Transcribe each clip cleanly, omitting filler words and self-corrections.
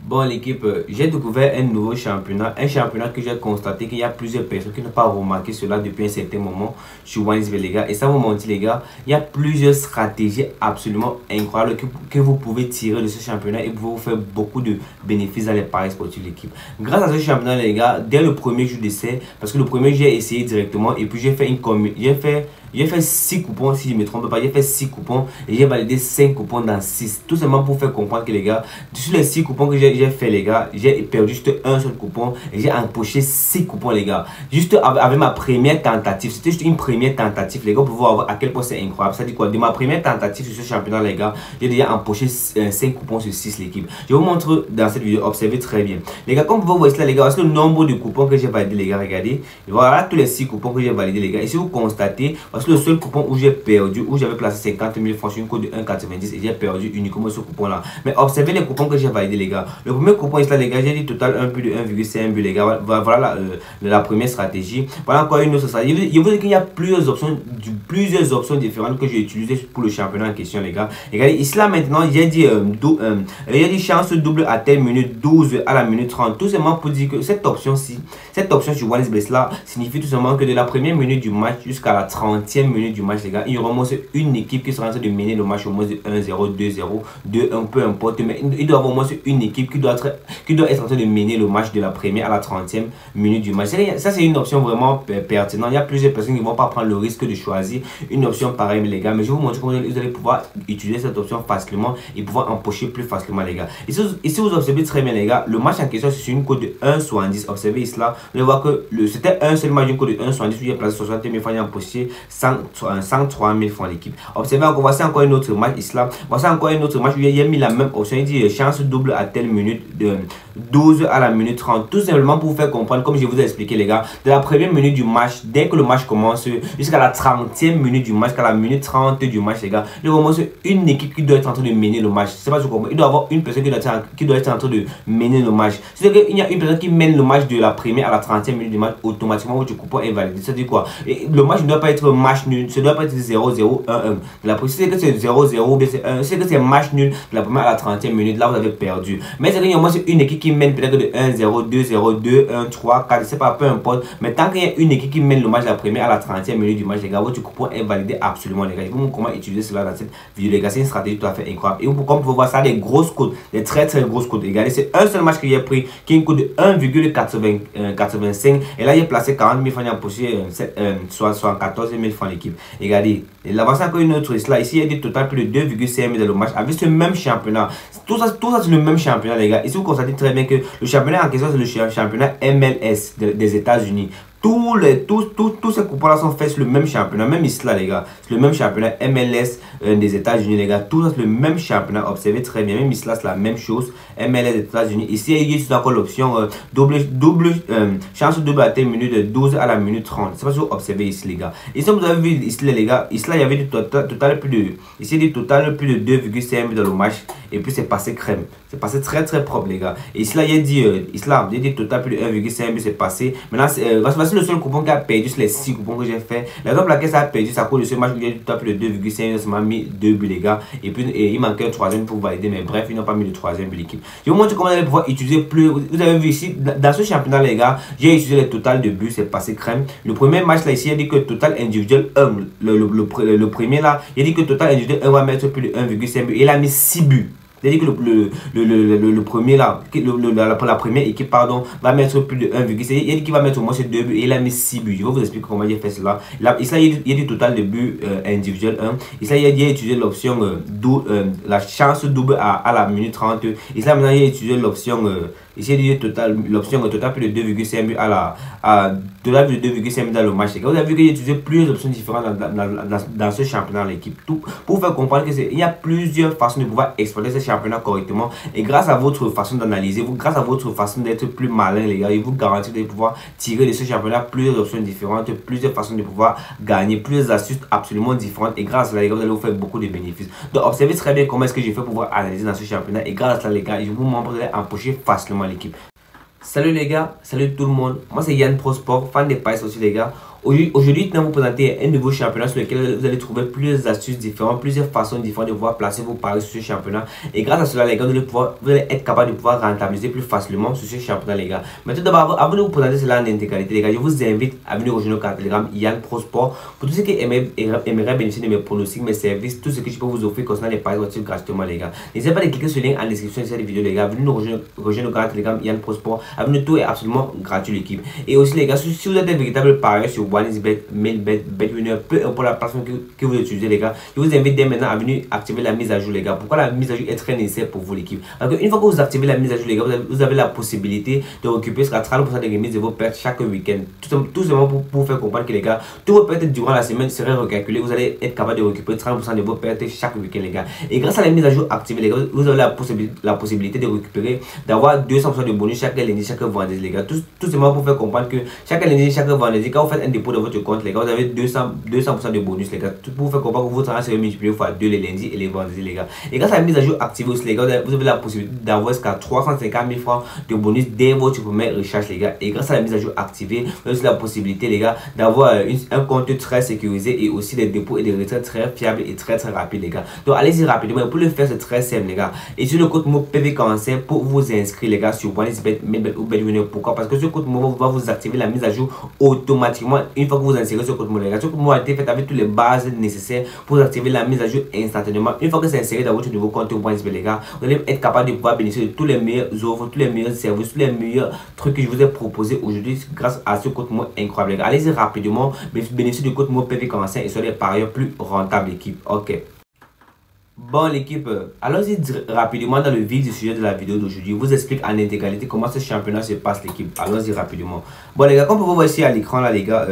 Bon l'équipe, j'ai découvert un nouveau championnat, un championnat que j'ai constaté qu'il y a plusieurs personnes qui n'ont pas remarqué cela depuis un certain moment sur OneXBet les gars. Et ça vous mentir les gars, il y a plusieurs stratégies absolument incroyables que vous pouvez tirer de ce championnat et vous faire beaucoup de bénéfices dans les paris sportifs l'équipe. Grâce à ce championnat les gars, dès le premier jour d'essai, parce que le premier j'ai essayé directement et puis j'ai fait j'ai fait 6 coupons, si je ne me trompe pas, j'ai fait 6 coupons et j'ai validé 5 coupons dans 6. Tout simplement pour faire comprendre que les gars, sur les 6 coupons que j'ai fait les gars, j'ai perdu juste un seul coupon et j'ai empoché 6 coupons les gars. Juste avec ma première tentative, c'était juste une première tentative les gars pour voir à quel point c'est incroyable. Ça dit quoi? De ma première tentative sur ce championnat les gars, j'ai déjà empoché 5 coupons sur 6 l'équipe. Je vous montre dans cette vidéo, observez très bien. Les gars, comme vous voyez cela les gars, voici le nombre de coupons que j'ai validé les gars, regardez. Et voilà tous les 6 coupons que j'ai validé les gars. Et si vous constatez, voici le seul coupon où j'ai perdu, où j'avais placé 50 000 francs sur une cote de 1,90 et j'ai perdu uniquement ce coupon là. Mais observez les coupons que j'ai validés les gars. Le premier coupon ici là les gars, j'ai dit total 1 but de 1,5 but les gars. Voilà la première stratégie. Voilà encore une autre stratégie. Je vous dis qu'il y a plusieurs options différentes que j'ai utilisées pour le championnat en question les gars. Regardez ici là maintenant, j'ai dit chance double à telle minute, 12 à la minute 30. Tout simplement pour dire que cette option sur OneXBet là signifie tout simplement que de la première minute du match jusqu'à la 30e minute du match les gars, il y aura au moins une équipe qui sera en train de mener le match au moins de 1-0, 2-0, 2-1, peu importe, mais il doit y avoir au moins une équipe qui doit être en train de mener le match de la première à la 30e minute du match. Ça c'est une option vraiment pertinente. Il y a plusieurs personnes qui ne vont pas prendre le risque de choisir une option pareille les gars, mais je vais vous montrer comment vous allez pouvoir utiliser cette option facilement et pouvoir empocher plus facilement les gars. Ici vous observez très bien les gars, le match en question c'est sur une cote de 1,70. Observez ici là, vous allez voir que c'était un seul match d'une cote de 1,70 où j'ai placé 60 000 francs et empoché 103 000 francs l'équipe. Observez encore, voici encore un autre match ici là. Voici encore un autre match où il a mis la même option. Il dit chance double à telle minute, de 12 à la minute 30. Tout simplement pour vous faire comprendre, comme je vous ai expliqué les gars, de la première minute du match, dès que le match commence, jusqu'à la 30e minute du match, jusqu'à la minute 30 du match les gars, il y a vraiment une équipe qui doit être en train de mener le match. C'est pas ce qu'on il doit y avoir une personne qui doit être en train de mener le match. C'est-à-dire qu'il y a une personne qui mène le match de la première à la 30e minute du match, automatiquement votre coupon est validé. C'est-à-dire quoi? Et le match ne doit pas être match nul, ça doit pas être 0-0, 1-1. La c'est que c'est 0-0 ou bien c'est 1, c'est que c'est match nul de la première à la 30e minute, là vous avez perdu. Mais c'est qu'il y a au moins une équipe qui mène peut-être de 1-0, 2-0, 2-1, 3, 4, c'est pas, peu importe. Mais tant qu'il y a une équipe qui mène le match de la première à la 30e minute du match, les gars, votre coupon est validé absolument les gars. Je vous montre comment utiliser cela dans cette vidéo les gars, c'est une stratégie tout à fait incroyable. Et comme vous pouvez voir ça, des grosses cotes, des très grosses cotes. Regardez, c'est un seul match que j'ai pris qui a une cote de 1,85 et là il a placé 40 000 francs en poché 74 000 francs l'équipe. Regardez, et là voici encore une autre là. Ici il y a des total plus de 2,5 dans le match avec ce même championnat. Tout ça c'est le même championnat les gars. Ici vous constatez très bien que le championnat en question c'est le championnat MLS des États-Unis. Tous ces coupons là sont faits sur le même championnat, même ici là les gars, c'est le même championnat MLS des États-Unis les gars, tout ça c'est le même championnat. Observez très bien, même ici là c'est la même chose, MLS des États-Unis. Ici il y a encore l'option chance double à telle minute de 12 à la minute 30. C'est pas si vous observez ici les gars. Ici vous avez vu ici les gars, ici là il y avait du total plus de, ici du total plus de 2,5 dans le match et puis c'est passé crème, c'est passé très propre les gars. Et ici là il y a dit total plus de 1,5 c'est passé. Maintenant voici le seul coupon qui a perdu sur les 6 coupons que j'ai fait. La raison pour laquelle ça a perdu, c'est à cause de ce match où il y a du top de 2,5, ça m'a mis 2 buts les gars. Et puis il manquait un troisième pour valider, mais bref, ils n'ont pas mis le troisième but l'équipe. Je vais vous montrer comment vous allez pouvoir utiliser plus. Vous avez vu ici, dans ce championnat les gars, j'ai utilisé le total de buts, c'est passé crème. Le premier match là ici, il a dit que total individuel 1, le premier là, il a dit que total individuel 1 va mettre plus de 1,5 but. Il a mis 6 buts. C'est-à-dire que le premier là, la première équipe pardon, va mettre plus de 1,5. Il a dit qu'il va mettre au moins 2 buts et il a mis 6 buts. Je vais vous expliquer comment il a fait cela. Ici il y a du total de buts individuel 1. Ici il a utilisé l'option la chance double à la minute 30. Ici maintenant il a utilisé l'option ici il y a l'option total plus de 2,5 buts à total de 2,5 buts dans le match. Vous avez vu qu'il a utilisé plusieurs options différentes dans ce championnat l'équipe. Tout pour faire comprendre qu'il y a plusieurs façons de pouvoir exploiter ce championnat correctement et grâce à votre façon d'analyser, grâce à votre façon d'être plus malin les gars, il vous garantit de pouvoir tirer de ce championnat plusieurs options différentes, plusieurs façons de pouvoir gagner, plusieurs astuces absolument différentes et grâce à là les gars vous allez vous faire beaucoup de bénéfices. Donc observez très bien comment est-ce que j'ai fait pour pouvoir analyser dans ce championnat et grâce à là les gars je vous montre vous allez empocher facilement l'équipe. Salut les gars, salut tout le monde, moi c'est Yann Pro Sport, fan des paris aussi les gars. Aujourd'hui, je vais vous présenter un nouveau championnat sur lequel vous allez trouver plusieurs astuces différentes, plusieurs façons différentes de pouvoir placer vos paris sur ce championnat. Et grâce à cela, les gars, vous allez être capable de pouvoir rentabiliser plus facilement sur ce championnat, les gars. Mais tout d'abord, avant de vous présenter cela en intégralité, les gars, je vous invite à venir rejoindre le canal Telegram Yann Pro Sport pour tous ceux qui aimeraient bénéficier de mes pronostics, mes services, tout ce que je peux vous offrir concernant les paris sportifs gratuitement, les gars. N'hésitez pas à cliquer sur le lien en description de cette vidéo, les gars. Venez nous rejoindre le canal Telegram Yann Pro Sport. Tout est absolument gratuit, l'équipe. Et aussi, les gars, si vous êtes un véritable parieur sur OneXBet, MailBet, BetWinner, peu importe la plateforme que vous utilisez, les gars, je vous invite dès maintenant à venir activer la mise à jour, les gars. Pourquoi la mise à jour est très nécessaire pour vous, l'équipe? Parce qu'une fois que vous activez la mise à jour, les gars, vous avez la possibilité de récupérer jusqu'à 30% de remise de vos pertes chaque week-end. Tout simplement pour vous faire comprendre que, les gars, tous vos pertes durant la semaine seraient recalculées. Vous allez être capable de récupérer 30% de vos pertes chaque week-end, les gars. Et grâce à la mise à jour activée, les gars, vous avez la possibilité de récupérer, d'avoir 200% de bonus chaque lundi, chaque vendredi, les gars. Tout simplement pour faire comprendre que chaque lundi, chaque vendredi, quand vous faites un dépôt dans votre compte, les gars, vous avez 200% de bonus, les gars. Tout pour vous faire comprendre que votre salaire serait multiplié par 2 les lundis et les vendredis, les gars. Et grâce à la mise à jour activée aussi, les gars, vous avez la possibilité d'avoir jusqu'à 350 000 francs de bonus dès votre première recherche, les gars. Et grâce à la mise à jour activée, vous avez aussi la possibilité, les gars, d'avoir un compte très sécurisé et aussi des dépôts et des retraits très fiables et très rapides, les gars. Donc allez-y rapidement. Pour le faire, c'est très simple, les gars. Et sur le code mot PV45 pour vous inscrire, les gars, sur OneXBet, MailBet ou BetWinner. Pourquoi? Parce que ce code mot va vous activer la mise à jour automatiquement une fois que vous insérez ce code mot, les gars. Ce code mot a été fait avec toutes les bases nécessaires pour activer la mise à jour instantanément. Une fois que c'est inséré dans votre nouveau compte OneXBet, les gars, vous allez être capable de pouvoir bénéficier de tous les meilleurs offres, tous les meilleurs services, tous les meilleurs trucs que je vous ai proposés aujourd'hui grâce à ce code mot incroyable, les gars. Allez-y rapidement, bénéficiez du code mot PV45 et soyez par ailleurs plus rentable, l'équipe. Ok. Bon, l'équipe, allons-y rapidement dans le vif du sujet de la vidéo d'aujourd'hui. Je vous explique en intégralité comment ce championnat se passe, l'équipe. Allons-y rapidement. Bon, les gars, comme vous voyez ici à l'écran, là, les gars,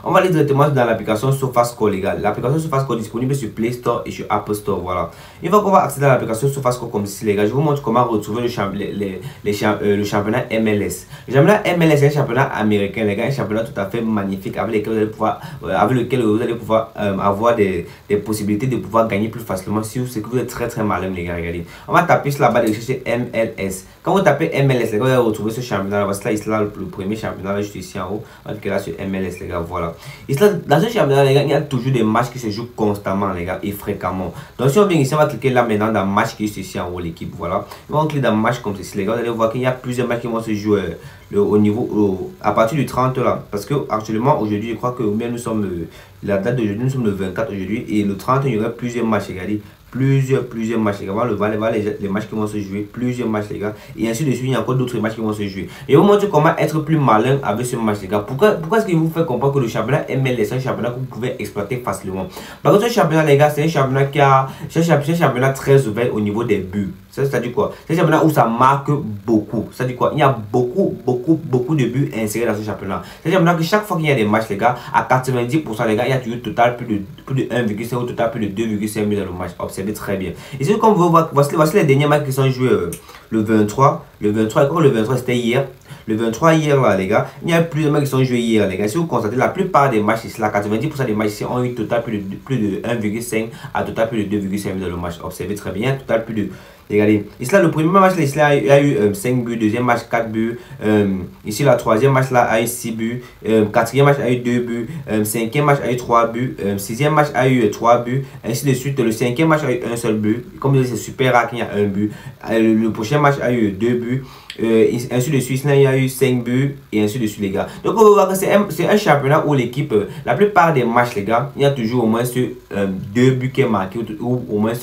on va aller directement dans l'application SofaScore, les gars. L'application SofaScore est disponible sur Play Store et sur Apple Store, voilà. Une fois qu'on va accéder à l'application SofaScore comme ceci, les gars, je vous montre comment retrouver le championnat MLS. Le championnat MLS est un championnat américain, les gars, un championnat tout à fait magnifique avec lequel vous allez pouvoir avoir des possibilités de pouvoir gagner plus facilement si c'est que vous êtes très malin, les gars. Regardez, on va taper sur la barre de recherche MLS. Quand vous tapez MLS, les gars, vous allez retrouver ce championnat. Parce que là, ici, là, le premier championnat, là, juste ici en haut. On va là sur MLS, les gars. Voilà. Ici, là, dans ce championnat, les gars, il y a toujours des matchs qui se jouent constamment, les gars, et fréquemment. Donc, si on vient ici, on va cliquer là maintenant dans match qui est ici en haut, l'équipe. Voilà. On va cliquer dans match comme ceci, les gars. Vous allez voir qu'il y a plusieurs matchs qui vont se jouer à partir du 30 là. Parce que actuellement, aujourd'hui, je crois que bien nous sommes la date d'aujourd'hui, nous sommes le 24 aujourd'hui. Et le 30, il y aura plusieurs matchs, regardez. Plusieurs matchs, les gars. Voilà les matchs qui vont se jouer, plusieurs matchs, les gars. Et ainsi de suite, il y a encore d'autres matchs qui vont se jouer. Et je vous montre comment être plus malin avec ce match, les gars. Pourquoi est-ce qu'il vous fait comprendre que le championnat MLS est un championnat que vous pouvez exploiter facilement? Parce que ce championnat, les gars, c'est un championnat c'est un championnat très ouvert au niveau des buts. Ça dit quoi? C'est un championnat où ça marque beaucoup. Ça dit quoi? Il y a beaucoup de buts insérés dans ce championnat. C'est un championnat que chaque fois qu'il y a des matchs, les gars, à 90%, les gars, il y a toujours total plus de 1,5 ou total plus de 2,5 buts dans le match. Observez très bien. Ici, comme vous voyez, voici les derniers matchs qui sont joués le 23. Le 23, c'était hier. Le 23 hier, là, les gars, il y a plusieurs matchs qui sont joués hier, les gars. Si vous constatez, la plupart des matchs ici, là, 90% des matchs ici ont eu total plus de 1,5 à total plus de 2,5 buts dans le match. Observez très bien, total plus de... Regardez, ici là, le premier match là, ici là, il y a eu 5 buts, deuxième match 4 buts, ici là, troisième match là a eu 6 buts, quatrième match a eu 2 buts, cinquième match a eu 3 buts, sixième match a eu 3 buts, ainsi de suite. Le cinquième match a eu un seul but, comme je dis, c'est super rare qu'il y a un but. Le prochain match a eu 2 buts, ainsi de suite. Là, il y a eu 5 buts et ainsi de suite, les gars. Donc on va voir que c'est un championnat où l'équipe, la plupart des matchs, les gars, il y a toujours au moins 2 buts qui est marqué ou au moins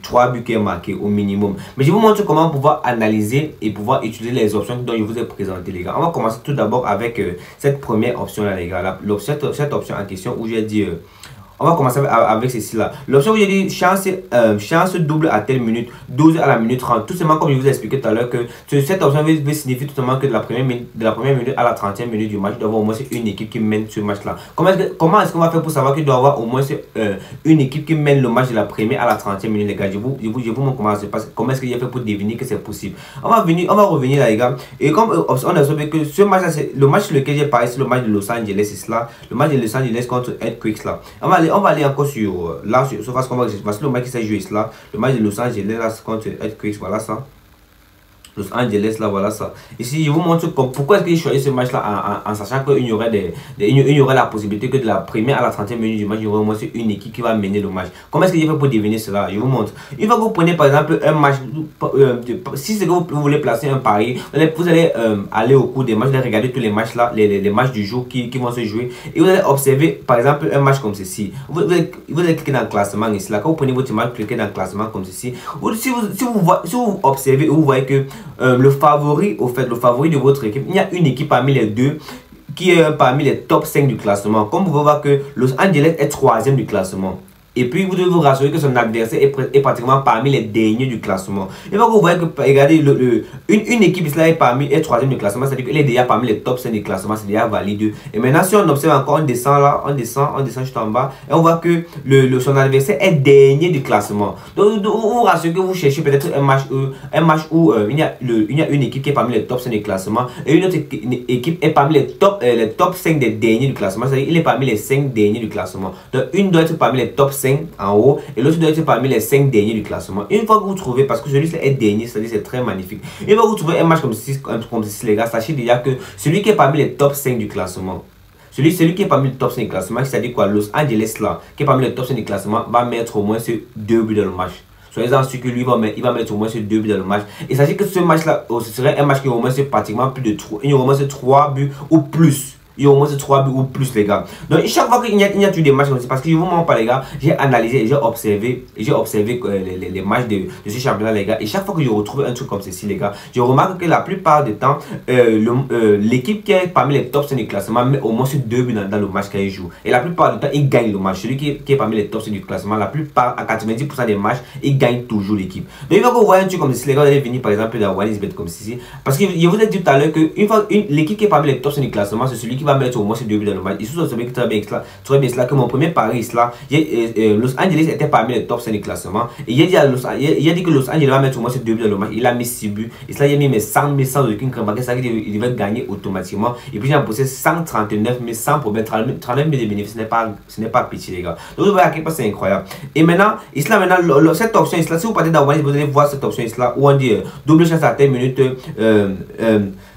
3 buts qui est marqué au minimum. Mais je vous montre comment pouvoir analyser et pouvoir utiliser les options dont je vous ai présentées, les gars. On va commencer tout d'abord avec cette première option là, les gars. Cette option en question où j'ai dit on va commencer avec ceci là. L'option où j'ai dit chance double à telle minute, 12 à la minute 30. Tout simplement comme je vous ai expliqué tout à l'heure que cette option veut signifier tout simplement que de la première minute à la 30e minute du match, il doit y avoir au moins une équipe qui mène ce match là. Comment est-ce qu'on va faire pour savoir qu'il doit y avoir au moins une équipe qui mène le match de la première à la 30e minute, les gars? Je vous montre comment ça se passe. Comment est-ce qu'il y a fait pour deviner que c'est possible? On va revenir là, les gars. Et comme on a observé que ce match là, c'est le match sur lequel j'ai parlé, c'est le match de Los Angeles, c'est cela. Le match de Los Angeles contre Earthquakes là. On va aller encore sur là sur face qu'on va voici le match qui s'est joué là, le match de Los Angeles là contre Earthquakes, voilà ça. Los Angeles, là, voilà ça. Ici, je vous montre pourquoi est-ce que j'ai choisi ce match-là en sachant qu'il y aurait il y aurait la possibilité que de la première à la 30e minute du match, il y aurait au moins une équipe qui va mener le match. Comment est-ce que j'ai fait pour deviner cela? Je vous montre. Une fois que vous prenez par exemple un match, si c'est que vous voulez placer un pari, vous allez aller au cours des matchs, vous allez regarder tous les matchs là, les matchs du jour qui vont se jouer, et vous allez observer par exemple un match comme ceci. Vous allez cliquer dans le classement ici. Là, quand vous prenez votre match, cliquez dans le classement comme ceci. Si vous observez, vous voyez que le favori de votre équipe, il y a une équipe parmi les deux qui est parmi les top 5 du classement. Comme vous pouvez voir que Los Angeles est 3e du classement. Et puis vous devez vous rassurer que son adversaire est pratiquement parmi les derniers du classement. Et donc vous voyez que, regardez, une équipe là est 3e du classement, c'est-à-dire qu'elle est déjà parmi les top 5 du classement, c'est déjà valide. Et maintenant si on observe encore, on descend là, on descend juste en bas, et on voit que son adversaire est dernier du classement. Donc vous vous rassurez que vous cherchez peut-être un match où il y a une équipe qui est parmi les top 5 du classement, et une autre équipe est parmi les top 5 des derniers du classement, c'est-à-dire qu'il est parmi les 5 derniers du classement. Donc une doit être parmi les top 5 en haut et l'autre doit être parmi les 5 derniers du classement. Une fois que vous trouvez, parce que celui-ci est dernier, c'est-à-dire c'est très magnifique. Une fois que vous trouvez un match comme ceci, les gars, sachez déjà que celui qui est parmi les top 5 du classement, celui qui est parmi les top 5 du classement, c'est-à-dire quoi, Los Angeles là, qui est parmi les top 5 du classement, va mettre au moins ce 2 buts dans le match. Soyez-en sûr que lui il va mettre au moins ce 2 buts dans le match. Et sachez que ce match-là, ce serait un match qui au moins c'est pratiquement plus de 3. Il y aura au moins 3 buts ou plus. Il y a au moins 3 buts ou plus, les gars. Donc chaque fois qu'il y a des matchs comme ça, parce que je vous montre pas, les gars, j'ai analysé et j'ai observé les matchs de ce championnat, les gars. Et chaque fois que je retrouve un truc comme ceci, les gars, je remarque que la plupart du temps l'équipe qui est parmi les top 5 du classement met au moins 2 buts dans le match qu'elle joue. Et la plupart du temps il gagne le match. Celui qui est parmi les top 5 du classement, la plupart, à 90% des matchs, il gagne toujours l'équipe. Donc une fois que vous voyez un truc comme ceci, les gars, vous allez venir par exemple dans OneXBet comme ceci, parce que je vous ai dit tout à l'heure que une fois l'équipe qui est parmi les top 5 du classement, c'est celui qui va mettre au moins ces 2 buts dans le match. Il se trouve très bien cela que mon premier pari cela, Los Angeles était parmi les top 5 du classement, et il a dit que Los Angeles va mettre au moins ces 2 buts dans le match. Il a mis 6 buts, et cela il a mis mes 100 000 sans aucune crainte, ça il devait gagner automatiquement. Et puis j'ai possédé 139 000 sans problème, 39 000 de bénéfices, ce n'est pas petit, les gars. Donc vous voyez à quel point c'est incroyable. Et maintenant cette option ici, si vous partez dans OneXBet, vous allez voir cette option ici là où on dit double chance à telle minute,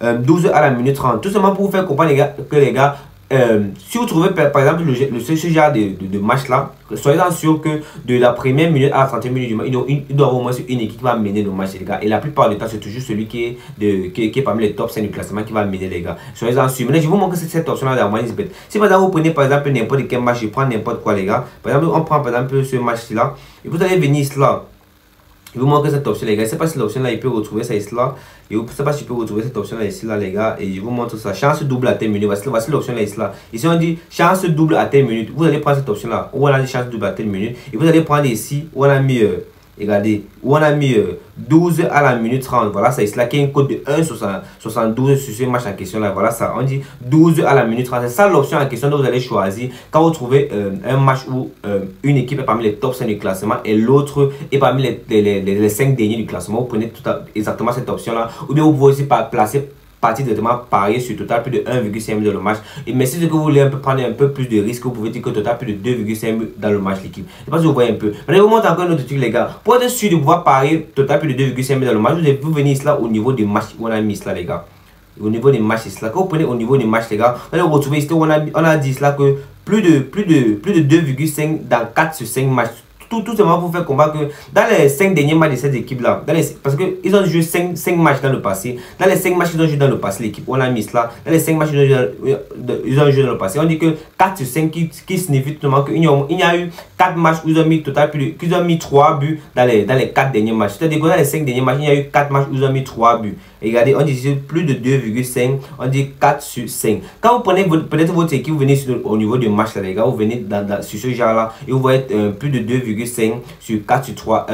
12 à la minute 30. Tout simplement pour vous faire comprendre, les gars, si vous trouvez par exemple ce genre de match là, soyez-en sûr que de la première minute à la 30e minute du match, il doit avoir au moins une équipe qui va mener le match, les gars. Et la plupart du temps, c'est toujours celui qui est parmi les top 5 du classement qui va mener, les gars. Soyez-en sûr. Maintenant, je vous montre cette option là dans OneXBet. Si par exemple vous prenez par exemple n'importe quel match, je prends n'importe quoi, les gars. Par exemple, on prend par exemple ce match là, et vous allez venir ici là. Je vais vous montrer cette option, les gars. Je ne sais pas si l'option là, il peut retrouver ça ici là. Je ne sais pas si je peux retrouver cette option là ici là, les gars. Et je vous montre ça. Chance double à telle minute. Voici l'option là ici là. Ici on dit chance double à telle minute. Vous allez prendre cette option là où on a dit chance double à telle minute. Et vous allez prendre ici où on a mis regardez, où on a mis 12 à la minute 30. Voilà, c'est ici là qui est une cote de 1,72 sur ce match en question là. Voilà ça, on dit 12 à la minute 30. C'est ça l'option en question que vous allez choisir quand vous trouvez un match où une équipe est parmi les top 5 du classement et l'autre est parmi les 5 derniers du classement. Vous prenez exactement cette option là. Ou bien vous pouvez aussi placer directement parier sur total plus de 1,5 dans le match. Et mais si c'est que vous voulez prendre un peu plus de risque, vous pouvez dire que total plus de 2,5 dans le match l'équipe. Je sais pas si vous voyez un peu. Maintenant, je vous montre encore un autre truc, les gars. Pour être sûr de pouvoir parier total plus de 2,5 dans le match, vous venez ici là au niveau des matchs où on a mis cela, les gars. Au niveau des matchs ici là. Quand vous prenez au niveau des matchs, les gars, vous allez retrouver ici où on a dit cela que plus de 2,5 dans 4 sur 5 matchs. Tout simplement pour faire combat que dans les 5 derniers matchs de cette équipe là, parce qu'ils ont joué 5 matchs dans le passé, dans les 5 matchs qu'ils ont joué dans le passé, l'équipe on a mis là, dans les 5 matchs ils ont joué dans le passé, on dit que 4 sur 5 qui signifie tout simplement qu'il y a eu 4 matchs où ils ont mis total qu'ils ont mis 3 buts dans les 4 derniers matchs. C'est-à-dire que dans les 5 derniers matchs, il y a eu 4 matchs où ils ont mis 3 buts. Et regardez, on dit ici plus de 2,5, on dit 4 sur 5. Quand vous prenez peut-être votre équipe, vous venez au niveau du match là, les gars, vous venez sur ce genre là et vous voyez plus de 2,5 sur 4 sur 3,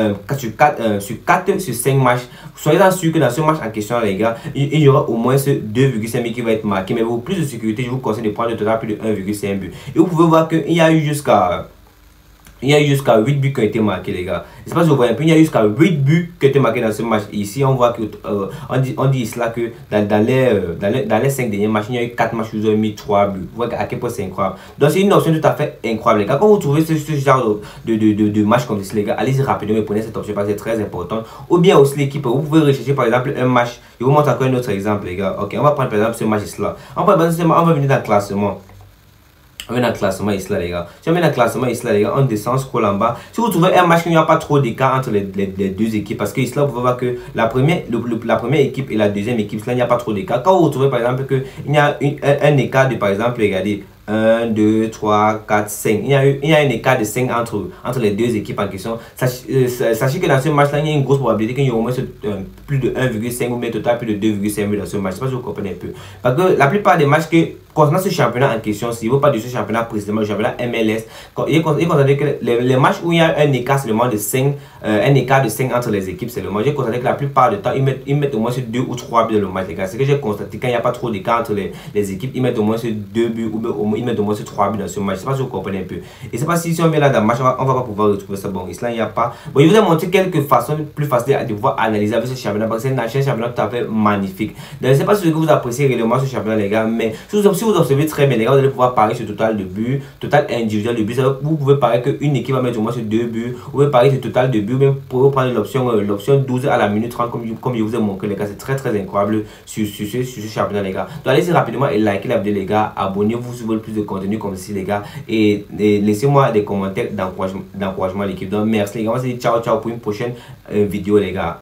4 sur 5 matchs. Soyez sûr que dans ce match en question, les gars, il y aura au moins ce 2,5 qui va être marqué. Mais pour plus de sécurité, je vous conseille de prendre le total plus de 1,5 but. Et vous pouvez voir qu'il y a eu jusqu'à Il y a jusqu'à 8 buts qui ont été marqués, les gars. Je sais pas si vous voyez un peu, il y a jusqu'à 8 buts qui ont été marqués dans ce match. Ici, on voit que, on dit cela que dans les 5 derniers matchs, il y a eu 4 matchs où ils ont mis 3 buts. Vous voyez à quel point c'est incroyable. Donc, c'est une option tout à fait incroyable, les gars. Quand vous trouvez ce genre de match comme ceci, les gars, allez-y rapidement et prenez cette option parce que c'est très important. Ou bien aussi l'équipe, vous pouvez rechercher par exemple un match. Je vous montre encore un autre exemple, les gars. Ok, on va prendre par exemple ce match-là. On va venir dans le classement. On met dans le classement ici là, les gars. Si on met dans le classement ici là, les gars, on descend, scroll en bas. Si vous trouvez un match qu'il n'y a pas trop d'écart entre les deux équipes, parce que ici là, vous pouvez voir que la première équipe et la deuxième équipe, là, il n'y a pas trop d'écart. Quand vous retrouvez par exemple qu'il y a un écart de, par exemple, regardez, 1, 2, 3, 4, 5. Il y a un écart de 5 entre les deux équipes en question. Sachez que dans ce match-là, il y a une grosse probabilité qu'il y ait au moins plus de 1,5 ou même total plus de 2,5 buts dans ce match. Je ne sais pas si vous comprenez un peu. Parce que la plupart des matchs concernant ce championnat en question, si vous parlez de ce championnat précisément, le championnat MLS, il est considéré que les matchs où il y a un écart seulement de 5, un écart de 5 entre les équipes seulement, j'ai constaté que la plupart du temps, ils mettent au moins sur 2 ou 3 buts dans le match, les gars. C'est que j'ai constaté quand il n'y a pas trop d'écart entre les équipes, ils mettent au moins sur 2 buts ou ils mettent au moins sur 3 buts dans ce match. Je ne sais pas si vous comprenez un peu. Et c'est pas si on vient là dans le match, on va pas pouvoir retrouver ça. Bon, ici là, il n'y a pas. Bon, je vous ai montré quelques façons plus faciles de pouvoir analyser avec ce championnat parce que c'est un championnat tout à fait magnifique. Donc, je ne sais pas si vous appréciez réellement ce championnat, les gars, mais si vous observez très bien, les gars, vous allez pouvoir parier sur total de buts, total individuel de buts. Vous pouvez parier qu'une équipe va mettre au moins sur 2 buts. Vous pouvez parier sur total de buts, même pour prendre l'option 12 à la minute 30, comme je vous ai montré, les gars. C'est très incroyable sur ce championnat, les gars. Donc, allez-y rapidement et likez la vidéo, les gars. Abonnez-vous si vous voulez plus de contenu comme ceci, les gars. Et laissez-moi des commentaires d'encouragement à l'équipe. Donc, merci, les gars. On se dit ciao pour une prochaine vidéo, les gars.